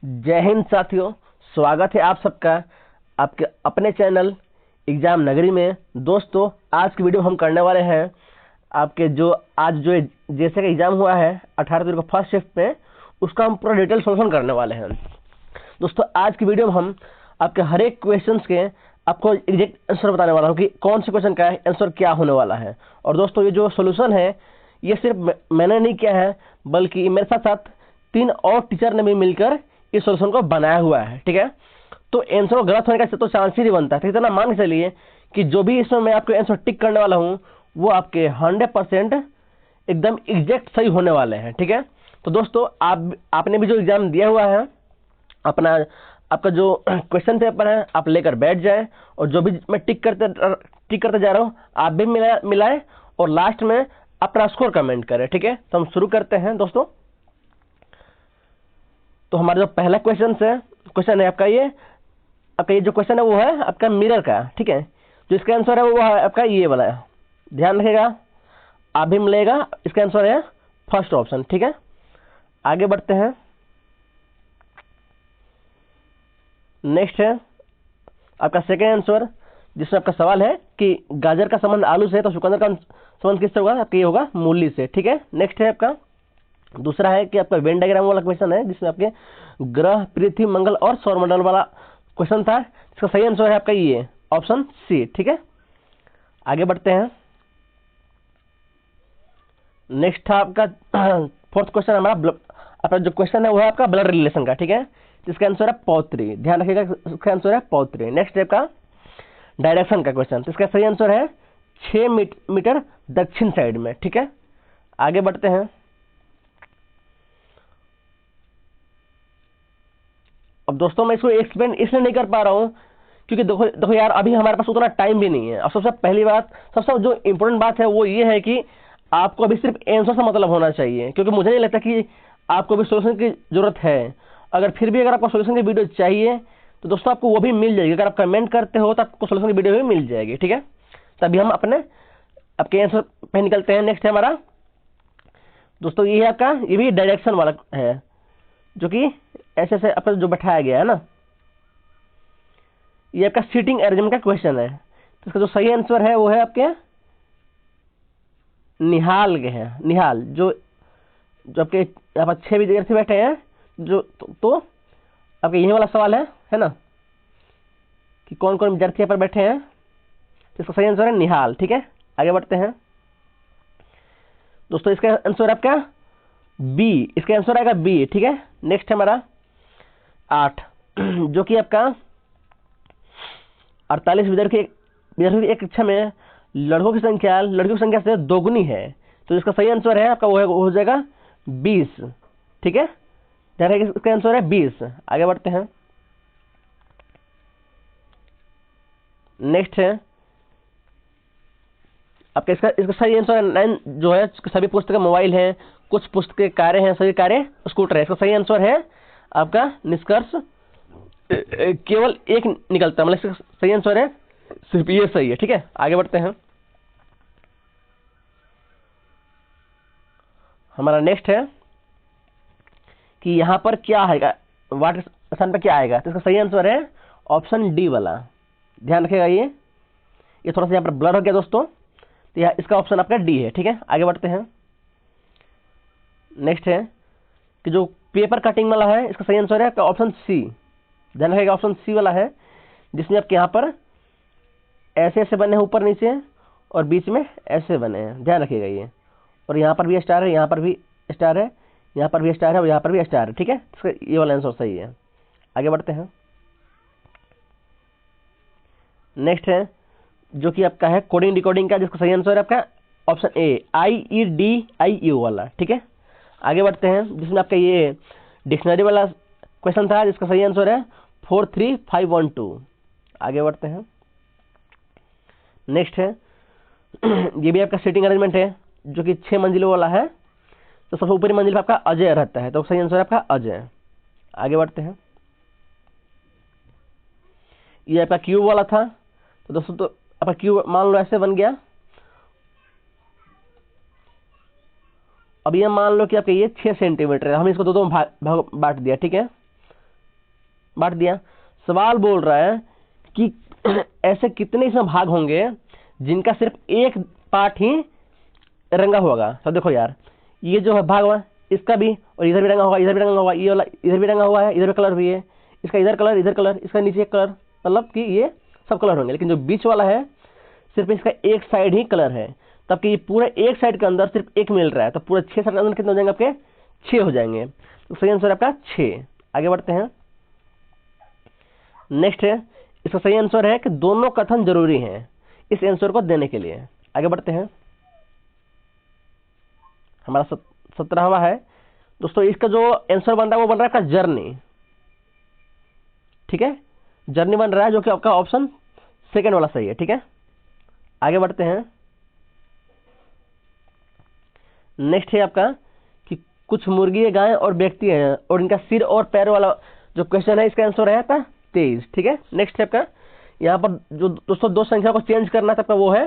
जय हिंद साथियों, स्वागत है आप सबका आपके अपने चैनल एग्जाम नगरी में। दोस्तों, आज की वीडियो हम करने वाले हैं आपके जो आज जो जैसे का एग्जाम हुआ है 18 तारीख को फर्स्ट शिफ्ट पे, उसका हम पूरा डिटेल सोल्यूशन करने वाले हैं। दोस्तों, आज की वीडियो में हम आपके हर एक क्वेश्चंस के आपको एग्जैक्ट आंसर बताने वाला हूँ कि कौन से क्वेश्चन का आंसर क्या होने वाला है। और दोस्तों, ये जो सोल्यूशन है ये सिर्फ मैंने नहीं किया है, बल्कि मेरे साथ साथ 3 और टीचर ने भी मिलकर इस सोल्यूशन को बनाया हुआ है। ठीक है, तो आंसर गलत होने का तो चांस ही नहीं बनता है। इतना मान के चलिए कि जो भी इसमें मैं आपको आंसर टिक करने वाला हूँ वो आपके 100% एकदम एग्जैक्ट सही होने वाले हैं। ठीक है, तो दोस्तों आपने भी जो एग्जाम दिया हुआ है अपना आपका जो क्वेश्चन पेपर है आप लेकर बैठ जाए, और जो भी मैं टिक करते जा रहा हूँ आप भी मिलाए और लास्ट में अपना स्कोर कमेंट करें। ठीक है, तो हम शुरू करते हैं दोस्तों। तो हमारा जो पहला क्वेश्चन है आपका ये जो क्वेश्चन है वो है आपका मिरर का। ठीक है, जो इसका आंसर है वो है आपका ये वाला है, ध्यान रखिएगा, आप भी मिलेगा। इसका आंसर है फर्स्ट ऑप्शन। ठीक है, आगे बढ़ते हैं। नेक्स्ट है आपका सेकेंड आंसर, जिसमें आपका सवाल है कि गाजर का संबंध आलू से है तो चुकंदर का संबंध किससे होगा? आपका ये होगा मूली से। ठीक है, नेक्स्ट है आपका दूसरा है कि आपका वेन डायग्राम वाला क्वेश्चन है, जिसमें आपके ग्रह, पृथ्वी, मंगल और सौरमंडल वाला क्वेश्चन था। इसका सही आंसर है आपका ये ऑप्शन सी। ठीक है, आगे बढ़ते हैं। नेक्स्ट था आपका फोर्थ क्वेश्चन हमारा आपका जो क्वेश्चन है वो है आपका ब्लड रिलेशन का। ठीक है, जिसका आंसर है पौत्री, ध्यान रखिएगा, इसका आंसर है पौत्री। नेक्स्ट है आपका डायरेक्शन का क्वेश्चन, इसका सही आंसर है 6 मीटर दक्षिण साइड में। ठीक है, आगे बढ़ते हैं। अब दोस्तों, मैं इसको एक्सप्लेन इसलिए नहीं कर पा रहा हूँ क्योंकि देखो यार, अभी हमारे पास उतना टाइम भी नहीं है। और सबसे पहली बात, सबसे जो इम्पोर्टेंट बात है वो ये है कि आपको अभी सिर्फ आंसर से मतलब होना चाहिए, क्योंकि मुझे नहीं लगता कि आपको अभी सोल्यूशन की जरूरत है। अगर फिर भी अगर आपको सोल्यूशन की वीडियो चाहिए तो दोस्तों आपको वो भी मिल जाएगी। अगर आप कमेंट करते हो तो आपको सोल्यूशन की वीडियो भी मिल जाएगी। ठीक है, तभी हम अपने आपके आंसर पे निकलते हैं। नेक्स्ट है हमारा दोस्तों ये है आपका, ये भी डायरेक्शन वाला है, जो कि ऐसे ऐसे आपका जो बैठाया गया है ना, ये आपका सीटिंग अरेंजमेंट का क्वेश्चन है। तो इसका जो सही आंसर है वो है आपके निहाल के हैं। निहाल जो जो आपके यहाँ पर 6 विद्यार्थी बैठे हैं, जो तो आपके यही वाला सवाल है ना, कि कौन कौन विद्यार्थी यहाँ पर बैठे हैं। तो इसका सही आंसर है निहाल। ठीक है, आगे बढ़ते हैं दोस्तों। इसका आंसर आपका बी, इसका आंसर आएगा बी। ठीक है, नेक्स्ट है हमारा 8, जो कि आपका 48 विद्यार्थी एक कक्षा में लड़कों की संख्या से दोगुनी है। तो इसका सही आंसर है आपका वो हो जाएगा 20। ठीक है, ध्यान रखिए, इसका आंसर है 20। आगे बढ़ते हैं। नेक्स्ट है आपका इसका सही आंसर 9, जो है सभी पुस्तकें मोबाइल हैं, कुछ पुस्तकें कारें हैं, सभी कारें स्कूटर है। इसका सही आंसर है आपका निष्कर्ष केवल एक निकलता है, मतलब सही आंसर है सिर्फ ये सही है। ठीक है, आगे बढ़ते हैं। हमारा नेक्स्ट है कि यहाँ पर क्या आएगा, वाटर स्थान पर क्या आएगा। तो इसका सही आंसर है ऑप्शन डी वाला, ध्यान रखिएगा। ये थोड़ा सा यहाँ पर ब्लर हो गया दोस्तों, तो यहाँ इसका ऑप्शन आपका डी है। ठीक है, आगे बढ़ते हैं। नेक्स्ट है कि जो पेपर कटिंग वाला है, इसका सही आंसर है आपका ऑप्शन सी, ध्यान रखिएगा, ऑप्शन सी वाला है, जिसमें आपके यहाँ पर ऐसे ऐसे बने हैं ऊपर नीचे और बीच में ऐसे बने हैं, ध्यान रखिएगा ये। और यहाँ पर भी स्टार है, यहाँ पर भी स्टार है, यहाँ पर भी स्टार है और यहाँ पर भी स्टार है। ठीक है, इसका ये वाला आंसर सही है। आगे बढ़ते हैं। नेक्स्ट है जो कि आपका है कोडिंग डिकोडिंग का, जिसका सही आंसर है आपका ऑप्शन ए, IEDIU वाला। ठीक है, आगे बढ़ते हैं, जिसमें आपका ये डिक्शनरी वाला क्वेश्चन था, जिसका सही आंसर है 43512। आगे बढ़ते हैं। नेक्स्ट है ये भी आपका सीटिंग अरेंजमेंट है, जो कि 6 मंजिलों वाला है। तो सबसे ऊपरी मंजिल पर आपका अजय रहता है, तो सही आंसर है आपका अजय। आगे बढ़ते हैं। ये आपका क्यूब वाला था, तो दोस्तों तो आपका क्यूब मान लो ऐसे बन गया। अब ये मान लो कि आपका ये 6 सेंटीमीटर है, हम इसको दो में बांट दिया। ठीक है, बांट दिया। सवाल बोल रहा है कि ऐसे कितने इसमें भाग होंगे जिनका सिर्फ एक पार्ट ही रंगा होगा। तो देखो यार, ये जो है भाग हुआ इसका भी, और इधर भी रंगा होगा, इधर भी रंगा होगा, ये वाला इधर भी रंगा हुआ है, इधर भी कलर भी है, इसका इधर कलर, इसका नीचे कलर, मतलब कि ये सब कलर होंगे। लेकिन जो बीच वाला है सिर्फ इसका एक साइड ही कलर है, तब कि ये पूरा एक साइड के अंदर सिर्फ एक मिल रहा है, तो पूरा 6 साइड के अंदर कितने हो जाएंगे आपके? 6 हो जाएंगे। तो सही आंसर आपका 6। आगे बढ़ते हैं। नेक्स्ट है, इसका सही आंसर है कि दोनों कथन जरूरी हैं इस आंसर को देने के लिए। आगे बढ़ते हैं। हमारा 17वां है दोस्तों। इसका जो आंसर बन रहा है वो बन रहा है आपका जर्नी। ठीक है, जर्नी बन रहा है, जो कि आपका ऑप्शन सेकंड वाला सही है। ठीक है, आगे बढ़ते हैं। नेक्स्ट है आपका कि कुछ मुर्गी, गाय और व्यक्ति हैं और इनका सिर और पैर वाला जो क्वेश्चन है, इसका आंसर है आपका 23। ठीक है, नेक्स्ट है आपका, यहाँ पर जो दोस्तों दो संख्या को चेंज करना था आपका वो है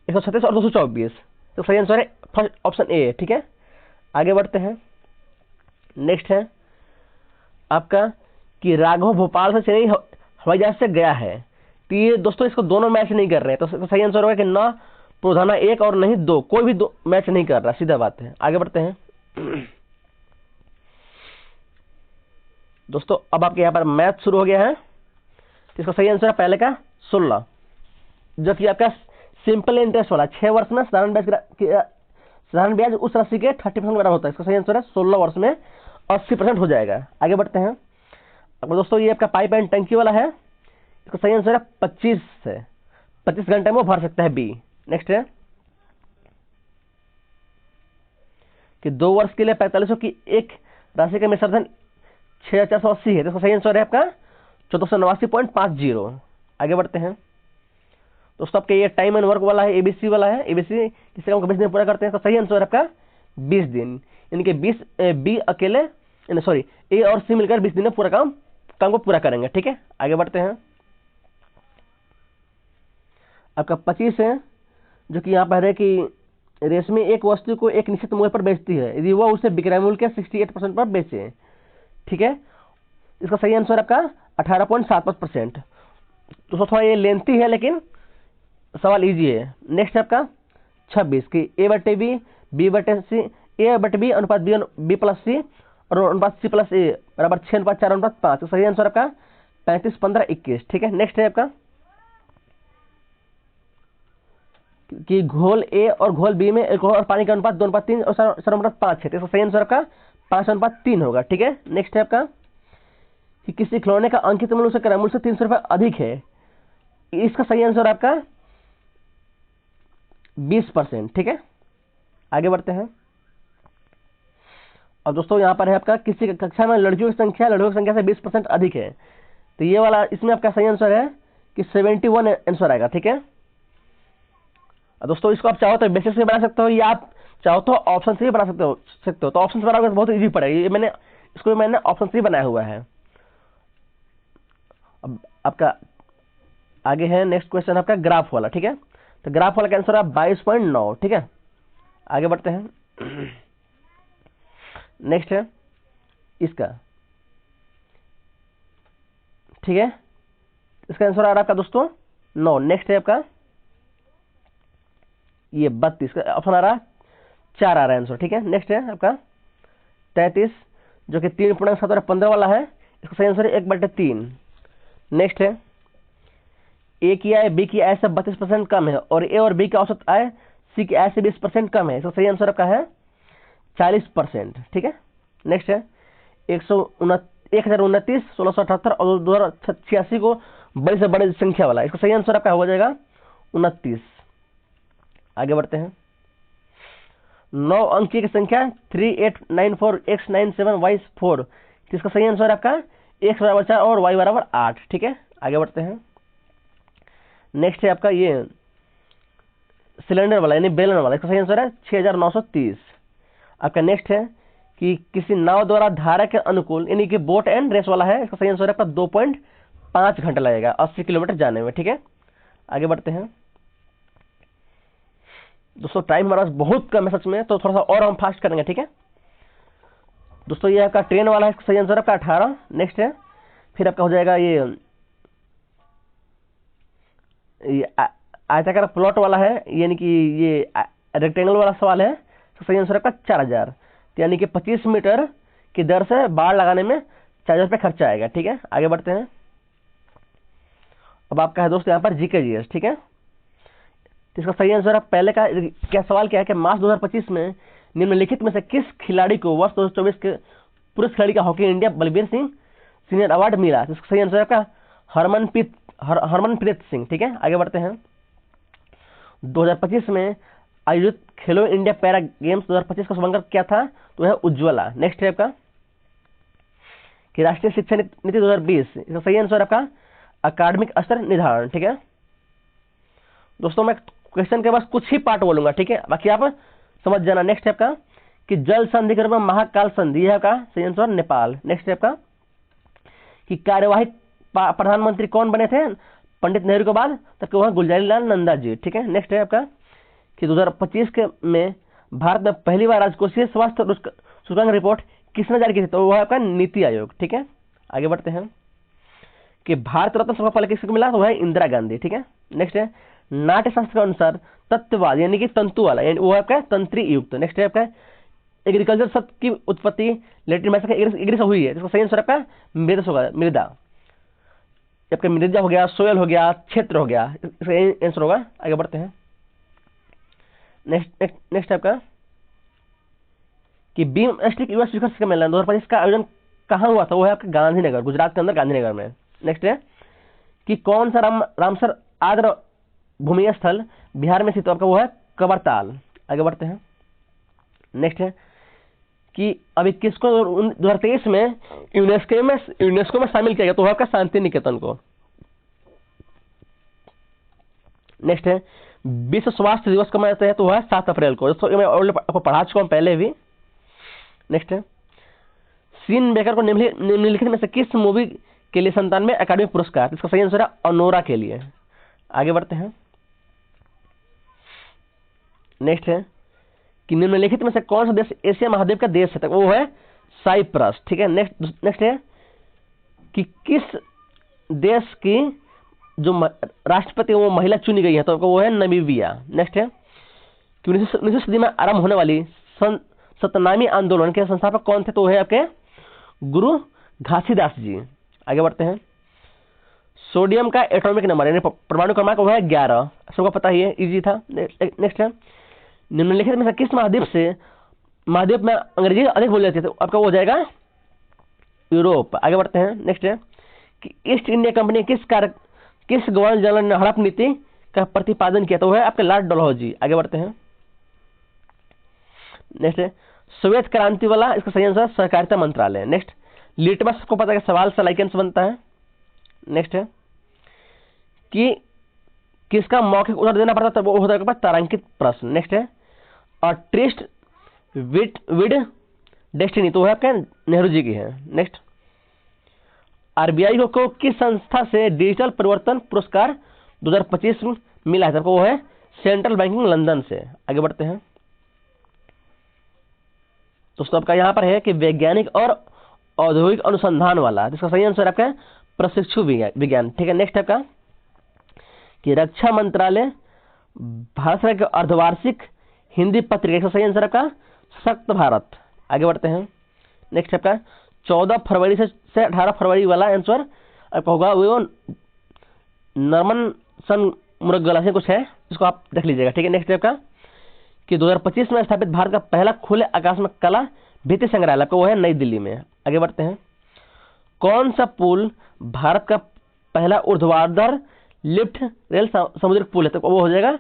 136 और 224। तो सही आंसर है फर्स्ट ऑप्शन ए। ठीक है, आगे बढ़ते हैं। नेक्स्ट है आपका कि राघव भोपाल से चेन्नई हवाई जहाज से गया है। तो ये दोस्तों इसको दोनों मैच नहीं कर रहे हैं, तो सही आंसर होगा कि ना प्रोधाना 1 और नहीं 2, कोई भी दो मैच नहीं कर रहा, सीधा बात है। आगे बढ़ते हैं दोस्तों। अब आपके यहाँ पर मैथ शुरू हो गया है। तो इसका सही आंसर है पहले का 16, जो कि आपका सिंपल इंटरेस्ट वाला 6 वर्ष में साधारण ब्याज उस राशि के 30% बराबर होता है। इसका सही आंसर है 16 वर्ष में 80% हो जाएगा। आगे बढ़ते हैं। अब दोस्तों ये आपका पाइप एंड टंकी वाला है, इसका सही आंसर है 25 है, 25 घंटे में वो भर सकता है, बी। नेक्स्ट है कि 2 वर्ष के लिए 4500 की एक राशि का मिश्रण 6480 है, तो इसका सही आंसर है आपका 1489.50। आगे बढ़ते हैं दोस्तों। आपके ये टाइम एंड वर्क वाला है, एबीसी वाला है। एबीसी किसी काम को 20 दिन पूरा करते हैं, तो सही आंसर है आपका 20 दिन, यानी कि 20 बी अकेले सॉरी ए और सी मिलकर 20 दिन में पूरा काम को पूरा करेंगे। ठीक है, आगे बढ़ते हैं। आपका 25 है, जो कि यहाँ पर है कि रेशमी एक वस्तु को एक निश्चित मूल्य पर बेचती है यदि वह उसे विक्रय मूल्य के 68% पर बेचे। ठीक है, इसका सही आंसर आपका 18.75%। तो थोड़ा ये लेंथी है लेकिन सवाल इजी है। नेक्स्ट है आपका 26 की A/B A/B अनुपात B प्लस C और अनुपात C प्लस A बराबर 6:4:5। तो सही आंसर आपका 35, 15, 21। ठीक है, नेक्स्ट है आपका कि घोल A और घोल B में अल्कोहल और पानी का अनुपात 2:3 और 4:5 है। तो सही आंसर आपका 5:3 होगा। ठीक है, नेक्स्ट है आपका कि किसी खिलौने का अंकित मूल्य से क्रय मूल्य से 300 रुपये अधिक है। इसका सही आंसर आपका 20%। ठीक है, आगे बढ़ते हैं। और दोस्तों यहाँ पर है आपका किसी कक्षा में लड़कियों की संख्या से 20% अधिक है, तो ये वाला इसमें आपका सही आंसर है कि 71 आंसर आएगा। ठीक है, और दोस्तों इसको आप चाहो तो बेसिस से बना सकते हो या आप चाहो तो ऑप्शन से भी बना सकते हो। तो ऑप्शन से बनाओगे तो बहुत इजी पड़ेगा। ये मैंने ऑप्शन से ही बनाया हुआ है। अब आपका आगे है नेक्स्ट क्वेश्चन आपका ग्राफ वाला। ठीक है, तो ग्राफ वाला का आंसर आप 22.9। ठीक है, आगे बढ़ते हैं। नेक्स्ट है इसका, ठीक है, इसका आंसर आ रहा है आपका दोस्तों 9। नेक्स्ट है आपका ये 32 का ऑप्शन आ रहा है, 4 आ रहा है आंसर। ठीक है, नेक्स्ट है आपका 33, जो कि 3.7 और 15 वाला है। इसका सही आंसर है 1/3। नेक्स्ट है ए की आय बी की आय से 32% कम है और ए और बी का औसत आय सी की आय से 20% कम है। इसका सही आंसर आपका है 40%। ठीक है, नेक्स्ट है 1029, 1678 और 2086 को बड़ी से बड़ी संख्या वाला। इसका सही आंसर आपका हो जाएगा 29। आगे बढ़ते हैं। 9 अंक की संख्या 3894x97y4। इसका सही आंसर आपका x बराबर 4 और y बराबर 8। ठीक है, आगे बढ़ते हैं। नेक्स्ट है आपका ये सिलेंडर वाला यानी बेलन वाला। इसका सही आंसर है 6930। आपका नेक्स्ट है कि किसी नाव द्वारा धारा के अनुकूल यानी कि बोट एंड रेस वाला है। इसका सही आंसर है आपका 2.5 घंटे लगेगा 80 किलोमीटर जाने में। ठीक है, आगे बढ़ते हैं। दोस्तों टाइम हमारा बहुत कम है सच में, तो थोड़ा सा और हम फास्ट करेंगे। ठीक है दोस्तों, ये आपका ट्रेन वाला है। इसका सही आंसर आपका 18। नेक्स्ट है फिर आपका हो जाएगा ये आयताकार प्लॉट वाला है, यानी कि ये रेक्टेंगल वाला सवाल है, तो सही आंसर आपका 4000, यानी कि 25 मीटर की दर से बाढ़ लगाने में 4000 रुपये खर्चा आएगा। ठीक है, आगे बढ़ते हैं। अब आपका है दोस्त यहाँ पर जीके जीएस। ठीक है, तो इसका सही आंसर आप पहले का क्या सवाल क्या है कि मार्च 2025 में निम्नलिखित में से किस खिलाड़ी को वर्ष 2024 के पुरुष खिलाड़ी का hockey India Balbir Singh senior award मिला? तो इसका सही आंसर आपका हरमनप्रीत सिंह। ठीक है, आगे बढ़ते हैं। 2025 में आयोजित खेलो इंडिया पैरा गेम्स 2025 का शुभारंभ क्या था? तो है उज्ज्वला। नेक्स्ट है आपका कि राष्ट्रीय शिक्षा नीति 2020, इसका सही आंसर आपका अकादमिक स्तर निर्धारण। ठीक है दोस्तों, मैं क्वेश्चन के बाद कुछ ही पार्ट बोलूंगा, ठीक है, बाकी आप समझ जाना। नेक्स्ट है आपका कि जल संधि के रूप में महाकाल संधि, यह आपका सही आंसर नेपाल। नेक्स्ट है आपका कि कार्यवाही प्रधानमंत्री कौन बने थे पंडित नेहरू के बाद? तब वह गुलजारी लाल नंदा जी। ठीक है, नेक्स्ट है आपका कि 2025 के में भारत में पहली बार राजकोषीय स्वास्थ्य सूचकांक रिपोर्ट किसने जारी की थी? तो वह आपका नीति आयोग। ठीक है, आगे बढ़ते हैं कि भारत रत्न सबका पहले किसको मिला? तो वह है इंदिरा गांधी। ठीक है, नेक्स्ट है नाट्य शास्त्र के अनुसार तत्ववाद यानी कि तंतु वाला, यानी वो आपका तंत्री युक्त। नेक्स्ट है आपका एग्रीकल्चर शब्द की उत्पत्ति लैटिन भाषा के एग्री से हुई है, इसका सही आंसर आपका मृदा होगा, मृदा। आपका मृदा हो गया, सोयल हो गया, क्षेत्र हो गया, इसका आंसर होगा। आगे बढ़ते हैं। नेक्स्ट आपका कि बीम स्टिक युवा शिखर सम्मेलन 2025 का आयोजन कहाँ हुआ था? वो है आपका गांधीनगर, गुजरात के अंदर गांधीनगर में। नेक्स्ट है कि कौन सा रामसर आद्र भूमि स्थल बिहार में स्थित? आपका वो है कबरताल। आगे बढ़ते हैं। नेक्स्ट है कि अभी किसको 2023 में यूनेस्को में शामिल किया गया? तो वो आपका शांति निकेतन को। नेक्स्ट है विश्व स्वास्थ्य दिवस कब मनाते हैं? तो वह है 7 अप्रैल को, तो मैं आपको पढ़ा चुका हूं पहले भी। नेक्स्ट है सीन बेकर को निम्नलिखित में से किस मूवी के लिए 97वें अकादमी पुरस्कार? इसका सही आंसर है अनोरा के लिए। आगे बढ़ते हैं। नेक्स्ट है कि निम्नलिखित में से कौन सा देश एशिया महाद्वीप का देश है? तक वो है साइप्रस। ठीक है, नेक्स्ट है कि किस देश की जो राष्ट्रपति वो महिला चुनी गई है? तो वो है नमीबिया। नेक्स्ट है कि 19वीं सदी में आरंभ होने वाली सतनामी आंदोलन के संस्थापक कौन थे? तो वो है आपके गुरु घासीदास जी। आगे बढ़ते हैं। सोडियम का एटॉमिक नंबर यानी परमाणु क्रमांक वो है 11, सबको पता ही है, इजी था। नेक्स्ट है निम्नलिखित में से किस महाद्वीप में अंग्रेजी अधिक बोली जाती है? तो आपका वो हो जाएगा यूरोप। आगे बढ़ते हैं। नेक्स्ट है कि ईस्ट इंडिया कंपनी किस गवर्नर जनरल ने हड़प नीति का प्रतिपादन किया? तो वो है आपके लॉर्ड डलहौजी। आगे बढ़ते हैं। नेक्स्ट है श्वेत क्रांति वाला, इसका सही आंसर सहकारिता मंत्रालय। नेक्स्ट लिटमस को पता है सवाल से लाइकेंस बनता है। नेक्स्ट है कि किसका मौखिक उत्तर देना पड़ता है? तो वो होता है तारांकित प्रश्न। नेक्स्ट है और ट्रिस्ट विद डेस्टिनी, तो वो है आपके नेहरू जी की है। नेक्स्ट आरबीआई को किस संस्था से डिजिटल परिवर्तन पुरस्कार 2025 में मिला है? वो है सेंट्रल बैंकिंग लंदन से। आगे बढ़ते हैं दोस्तों, आपका यहाँ पर है कि वैज्ञानिक और औद्योगिक अनुसंधान वाला, जिसका सही आंसर आपका प्रशिक्षु विज्ञान। ठीक है, नेक्स्ट आपका कि रक्षा मंत्रालय भारत सरकार के अर्धवार्षिक हिंदी पत्रिका, इसका सही आंसर आपका सक्त भारत। आगे बढ़ते हैं। नेक्स्ट आपका 14 फरवरी से 18 फरवरी वाला आंसर आपका होगा वो नर्मन सन मुरगला से कुछ है, इसको आप देख लीजिएगा। ठीक है, नेक्स्ट आपका कि 2025 में स्थापित भारत का पहला खुले आकाश में कला भित्ति संग्रहालय आपका वो है नई दिल्ली में। आगे बढ़ते हैं। कौन सा पुल भारत का पहला ऊर्ध्वाधर लिफ्ट रेल समुद्री पुल है? तो वो हो जाएगा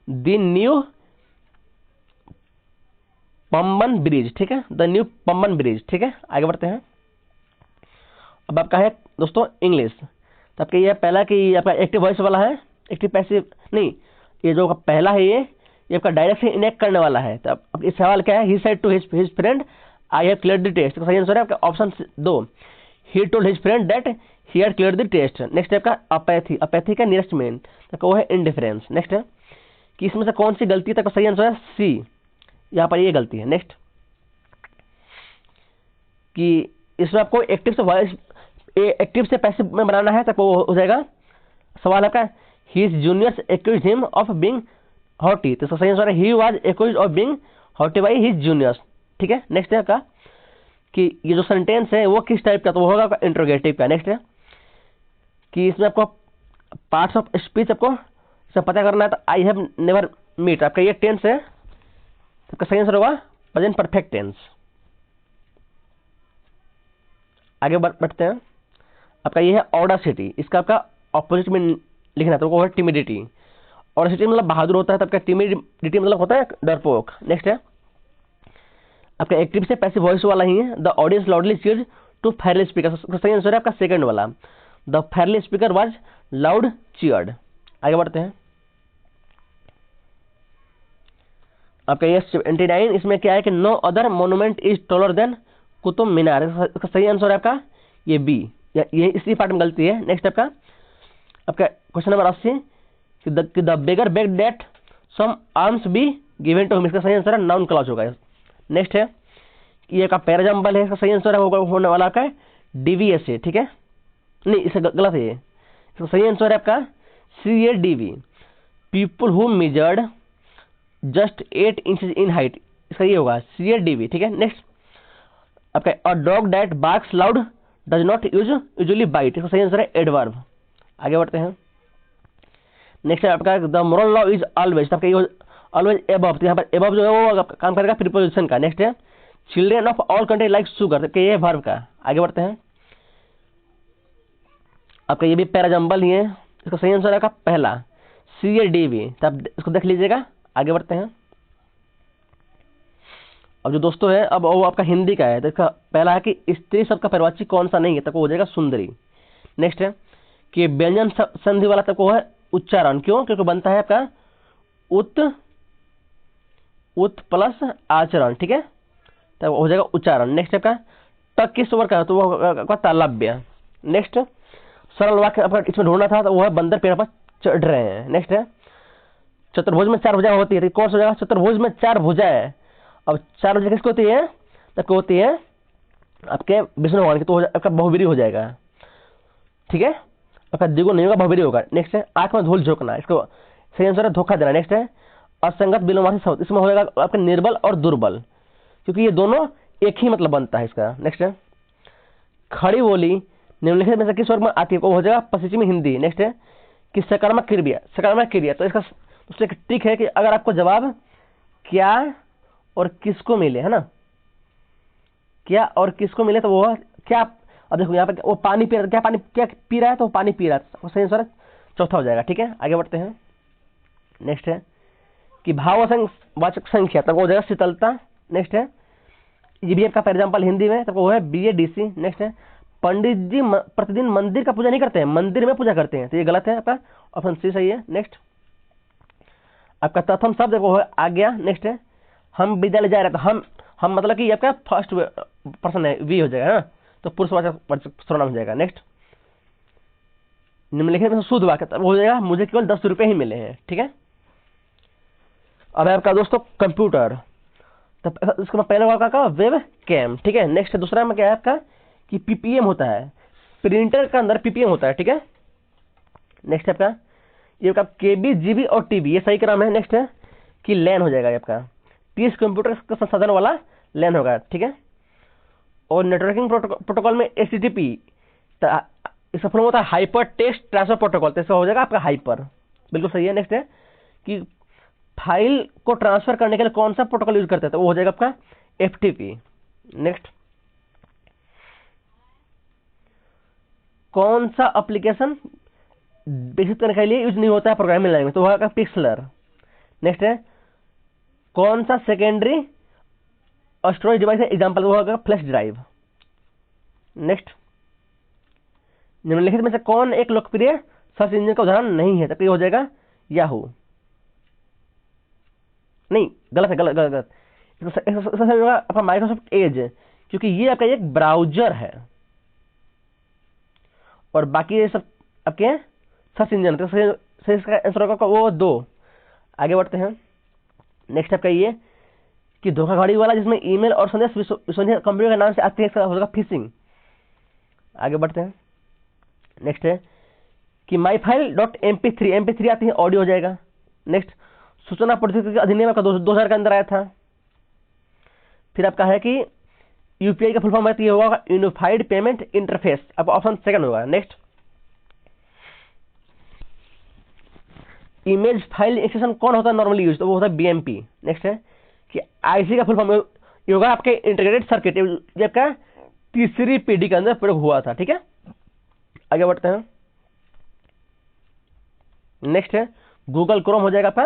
द न्यू पंबन ब्रिज। ठीक है, द न्यू पंबन ब्रिज। ठीक है, आगे बढ़ते हैं। अब आपका है दोस्तों इंग्लिश, तो आपका ये पहला कि आपका एक्टिव वॉइस वाला है, एक्टिव पैसिव नहीं, ये जो पहला है ये आपका डायरेक्ट से इनेक्ट करने वाला है। तो अब इस सवाल क्या है? He said to his friend I have cleared the test, सही आंसर है आपका option 2, he told his friend that he had cleared the test. Next है आपका अपैथी का नियरेस्ट मीन, तो वो है इंडिफरेंस। नेक्स्ट है कि इसमें से कौन सी गलती है? तो सही आंसर है सी, यहाँ पर ये गलती है। नेक्स्ट कि इसमें आपको एक्टिव से वॉइस एक्टिव से पैसिव में बनाना है तो वो हो जाएगा, सवाल आपका his juniors accused him of being haughty, तो इसका सही आंसर है he was accused of being haughty by his juniors. ठीक है, नेक्स्ट है आपका कि ये जो सेंटेंस है वो किस टाइप का, तो वो होगा आपका इंट्रोगेटिव का। नेक्स्ट है कि इसमें आपको पार्ट्स ऑफ स्पीच आपको सब पता करना है, तो आई हैव नेवर मीट आपका ये टेंस है, तो इसका सही आंसर होगा प्रेजेंट परफेक्ट टेंस। आगे बढ़ते हैं, आपका ये है ऑडासिटी, इसका आपका ऑपोजिट में लिखना है, तो वो है टिमिडिटी। ऑडासिटी मतलब बहादुर होता है, तो आपका टिमिडिटी मतलब होता है डरपोक। नेक्स्ट है आपका एक्टिव से पैसिव वॉइस वाला ही है, the audience loudly cheered to fairly speaker, सही आंसर है आपका सेकंड वाला, the fairly speaker was loud cheered. आगे बढ़ते हैं, आपका ये 79, इसमें क्या है कि no other monument is taller than Qutub Minar, इसका सही आंसर है आपका ये बी, ये इसी पार्ट में गलती है। नेक्स्ट आपका क्वेश्चन नंबर 80 कि the beggar beg that some alms be given to him, इसका सही आंसर है नाउन क्लॉज होगा। नेक्स्ट है ये का पैराजम्बल है, इसका सही आंसर है होने वाला आपका डीवीएस है। ठीक है, नहीं इसका गलत है, इसका सही आंसर है आपका CADV, people who measured just 8 inches in height, इसका ये होगा CADV। ठीक है, नेक्स्ट आपका a dog that barks loud does not usually bite, इसका सही आंसर है एडवर्ब। आगे बढ़ते हैं, नेक्स्ट है आपका the moral law is always, आपका ये ऑलवेज एबव, तो यहाँ पर एबव जो है वो काम करेगा प्रीपोजिशन का। नेक्स्ट है children of all country like sugar, तो ये वर्ब का। आगे बढ़ते हैं, आपका ये भी पैराजम्बल ही है, इसका सही आंसर है आपका पहला CADV, तो आप इसको देख लीजिएगा। आगे बढ़ते हैं, अब जो दोस्तों है अब वो आपका हिंदी का है, तो इसका पहला है कि स्त्री शब्द का परिवाची कौन सा नहीं है, तब वो हो जाएगा सुंदरी। नेक्स्ट है कि व्यंजन संधि वाला तब वो है उच्चारण, क्यों, क्योंकि बनता है आपका उत प्लस आचरण। ठीक है, तब हो जाएगा उच्चारण। नेक्स्ट आपका तक किस वर्ग का, तो वो होगा तालव्य। नेक्स्ट सरल वाक्य आपका इसमें ढूंढना था, तो वो है बंदर पेड़ पर चढ़ रहे हैं। नेक्स्ट है चतुर्भुज में 4 भुजाएं होती है, तो कौन सा हो जाएगा, चतुर्भुज में 4 भुजाएं। अब 4 भुजाएं किसको होती है, तब होती है आपके विष्णु भगवान की, तो आपका बहुवीरी हो जाएगा। ठीक है, आपका द्विगुण नहीं होगा, बहुवीरी होगा। नेक्स्ट है आंख में धूल झोंकना, इसको सही आंसर है धोखा देना। नेक्स्ट है असंगत विलोमार्थी शब्द, इसमें हो जाएगा आपका निर्बल और दुर्बल, क्योंकि ये दोनों एक ही मतलब बनता है इसका। नेक्स्ट है खड़ी बोली निम्नलिखित में से किस वर्ग में आती है, वो हो जाएगा पश्चिमी हिंदी। नेक्स्ट है कि सकारात्मक क्रिया, तो इसका उससे ट्रिक है कि अगर आपको जवाब क्या और किसको मिले, है ना, क्या और किसको मिले, तो वो क्या, अब देखो यहाँ पे वो पानी पी रहा है, क्या पानी क्या पी रहा है, तो वो पानी पी रहा है, सही आंसर चौथा हो जाएगा। ठीक है, आगे बढ़ते हैं, नेक्स्ट है कि भाववाचक संख्या, तब वो हो जाएगा शीतलता। नेक्स्ट है ये भी आपका फॉर एग्जाम्पल हिंदी में, तब वो है BADC। नेक्स्ट है पंडित जी प्रतिदिन मंदिर का पूजा नहीं करते हैं, मंदिर में पूजा करते हैं, तो ये गलत है, आपका ऑप्शन C सही है। नेक्स्ट आपका प्रथम शब्द वो है आज्ञा। नेक्स्ट है हम विद्यालय जा रहे हैं, तो हम मतलब कि आपका फर्स्ट पर्सन है, वी हो जाएगा ना, तो पुरुषवाचक सर्वनाम हो जाएगा। नेक्स्ट निम्नलिखित में शुद्ध वाक्य, तब हो जाएगा मुझे केवल 10 रुपए ही मिले हैं। ठीक है, अब है आपका दोस्तों कंप्यूटर, तब इसका पहले वाक्य का वेब कैम। ठीक है, नेक्स्ट दूसरा में क्या है आपका कि PPM होता है, प्रिंटर का अंदर PPM होता है। ठीक है, नेक्स्ट आपका ये आपका KB GB और TB, ये सही क्रम है। नेक्स्ट है कि लैन हो जाएगा आपका, TS कंप्यूटर का संसाधन वाला लैन होगा। ठीक है, और नेटवर्किंग प्रोटोकॉल में HTTP, इसका फॉर्म होता है हाइपर टेक्स्ट ट्रांसफर प्रोटोकॉल, तो इसका हो जाएगा आपका हाइपर, बिल्कुल सही है। नेक्स्ट है कि फाइल को ट्रांसफर करने के लिए कौन सा प्रोटोकॉल यूज करते हैं, तो वो हो जाएगा आपका FTP। नेक्स्ट कौन सा एप्लीकेशन विकसित करने के लिए यूज नहीं होता है प्रोग्रामिंग लैंग्वेज, तो वो होगा पिक्सलर। नेक्स्ट है कौन सा सेकेंडरी स्टोरेज डिवाइस है, एग्जांपल वो होगा फ्लैश ड्राइव। नेक्स्ट निम्नलिखित में से कौन एक लोकप्रिय सर्च इंजन का उदाहरण नहीं है, तो ये हो जाएगा याहू। नहीं गलत है, गलत आपका माइक्रोसॉफ्ट एज, क्योंकि ये आपका एक ब्राउजर है और बाकी ये सब आपके सर्च इंजन, तो सही इसका आंसर होगा वो 2। आगे बढ़ते हैं, नेक्स्ट आपका ये कि धोखाधड़ी वाला जिसमें ईमेल और संदेश विश्वसनीय कंपनी के नाम से आते हैं, इसका होगा फिशिंग। आगे बढ़ते हैं, नेक्स्ट है कि माई फाइल डॉट MP3 आती है, ऑडियो हो जाएगा। नेक्स्ट, सूचना प्रौद्योगिकी अधिनियम आपका 2000 के अंदर आया था। फिर आपका है कि यूपीआई का फुल फॉर्म ये होगा यूनिफाइड पेमेंट इंटरफेस, आपका ऑप्शन सेकंड होगा। नेक्स्ट, इमेज फाइल एक्सटेंशन कौन होता है नॉर्मली यूज, तो वो होता है BMP। नेक्स्ट है कि आईसी का फुल फॉर्म ये होगा आपके इंटीग्रेटेड सर्किट, जब आपका तीसरी पीढ़ी के अंदर प्रयोग हुआ था। ठीक है, आगे बढ़ते हैं। नेक्स्ट है गूगल क्रोम हो जाएगा आपका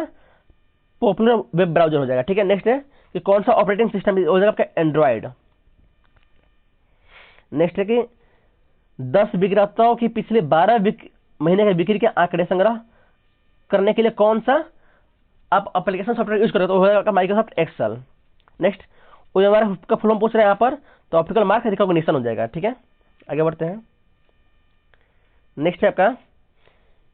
पॉपुलर वेब ब्राउजर हो जाएगा। ठीक है, नेक्स्ट है कि कौन सा ऑपरेटिंग सिस्टम हो जाएगा आपका एंड्रॉयड। नेक्स्ट है कि 10 विक्रेताओं की पिछले 12 महीने के बिक्री के आंकड़े संग्रह करने के लिए कौन सा आप एप्लीकेशन सॉफ्टवेयर यूज करोगे, तो हो जाएगा माइक्रोसॉफ्ट एक्सेल। नेक्स्ट, OMR का फुल फॉर्म पूछ रहे हैं यहाँ पर, तो ऑप्टिकल मार्क रिकॉग्निशन हो जाएगा। ठीक है, आगे बढ़ते हैं। नेक्स्ट है आपका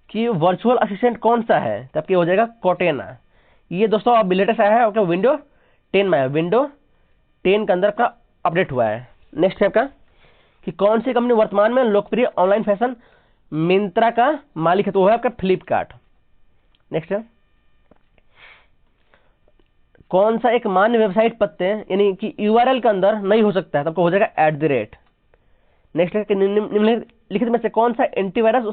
कि वर्चुअल असिस्टेंट कौन सा है, तो आपकी हो जाएगा Cortana। ये दोस्तों अब लेटेस्ट आया है आपका विंडो 10 में, विंडो 10 के अंदर का अपडेट हुआ है। नेक्स्ट है आपका कि कौन सी कंपनी वर्तमान में लोकप्रिय ऑनलाइन फैशन मिंत्रा का मालिक है, तो वो है आपका फ्लिपकार्ट। नेक्स्ट है कौन सा एक मान्य वेबसाइट पत्ते यानी कि URL के अंदर नहीं हो सकता है, तो आपको हो जाएगा @ नेक्स्ट है कि निम्नलिखित में से कौन सा एंटीवायरस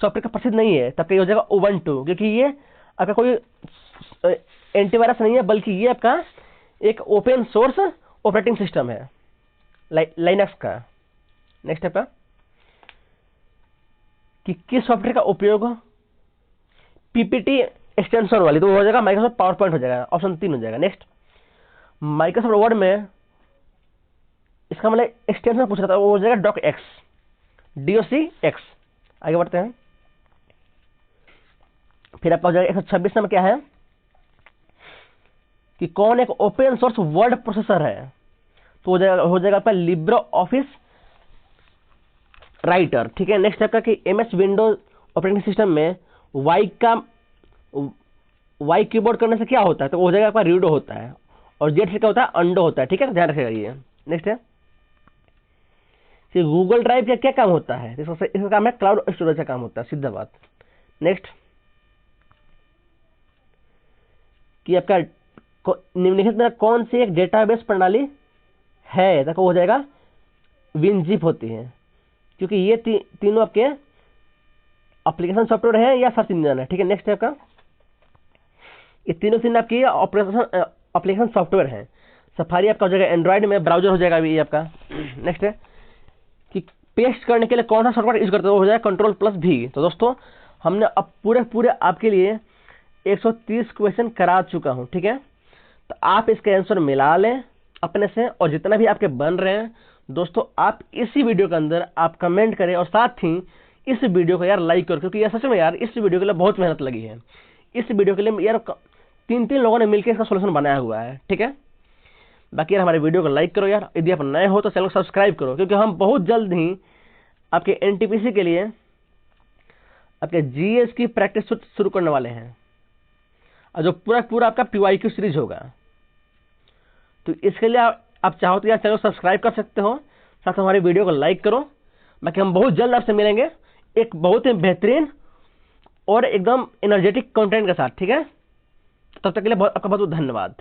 सॉफ्टवेयर का प्रसिद्ध नहीं है, तब ये हो जाएगा उबंटू, क्योंकि ये आपका कोई एंटीवायरस नहीं है, बल्कि ये आपका एक ओपन सोर्स ऑपरेटिंग सिस्टम है लाइनक्स का। नेक्स्ट आपका कि किस सॉफ्टवेयर का उपयोग PPT एक्सटेंशन वाली, तो हो जाएगा माइक्रोसॉफ्ट पावर पॉइंट हो जाएगा, ऑप्शन 3 हो जाएगा। नेक्स्ट, माइक्रोसॉफ्ट वर्ड में इसका मतलब एक्सटेंशन पूछ रहा था, वो हो जाएगा DOCX। आगे बढ़ते हैं। फिर आपका हो जाएगा 126 नंबर क्या है कि कौन एक ओपन सोर्स वर्ड प्रोसेसर है, तो हो जाएगा आपका लिब्रो ऑफिस राइटर। ठीक है, नेक्स्ट आपका कि MS विंडोज ऑपरेटिंग सिस्टम में वाई कीबोर्ड करने से क्या होता है, तो हो जाएगा आपका रीडो होता है, और Z से क्या होता है अंडो होता है। ठीक है, ध्यान रखिएगा ये। नेक्स्ट है कि गूगल ड्राइव का क्या काम होता है, इसका काम है क्लाउड स्टोरेज का काम होता है, सीधा बात। नेक्स्ट कि आपका निम्नलिखित में कौन सी एक डेटाबेस प्रणाली है, तो हो जाएगा WinZip होती है, क्योंकि ये तीनों आपके एप्लीकेशन सॉफ्टवेयर है या सर्च इंजन है। ठीक है, नेक्स्ट है आपका ये तीनों आपकी एप्लीकेशन सॉफ्टवेयर है। सफारी आपका हो जाएगा एंड्रॉइड में, ब्राउजर हो जाएगा ये आपका। नेक्स्ट है कि पेस्ट करने के लिए कौन सा सॉफ्टवेयर यूज करते हो, जाएगा Ctrl+V। तो दोस्तों हमने अब पूरे आपके लिए 130 क्वेश्चन करा चुका हूं। ठीक है, तो आप इसके आंसर मिला लें अपने से, और जितना भी आपके बन रहे हैं दोस्तों आप इसी वीडियो के अंदर आप कमेंट करें, और साथ ही इस वीडियो को यार लाइक करो, क्योंकि यार सच में यार इस वीडियो के लिए बहुत मेहनत लगी है। इस वीडियो के लिए यार 3 लोगों ने मिलकर इसका सोल्यूशन बनाया हुआ है। ठीक है, बाकी यार हमारे वीडियो को लाइक करो यार, यदि आप नए हो तो चैनल को सब्सक्राइब करो, क्योंकि हम बहुत जल्द ही आपके NTPC के लिए आपके GS की प्रैक्टिस शुरू करने वाले हैं, और जो पूरा आपका PYQ सीरीज होगा। तो इसके लिए आप चाहो तो यार चैनल को सब्सक्राइब कर सकते हो, साथ हमारी वीडियो को लाइक करो। बाकी हम बहुत जल्द आपसे मिलेंगे एक बहुत ही बेहतरीन और एकदम एनर्जेटिक कंटेंट के साथ। ठीक है, तब तक के लिए आपका बहुत धन्यवाद।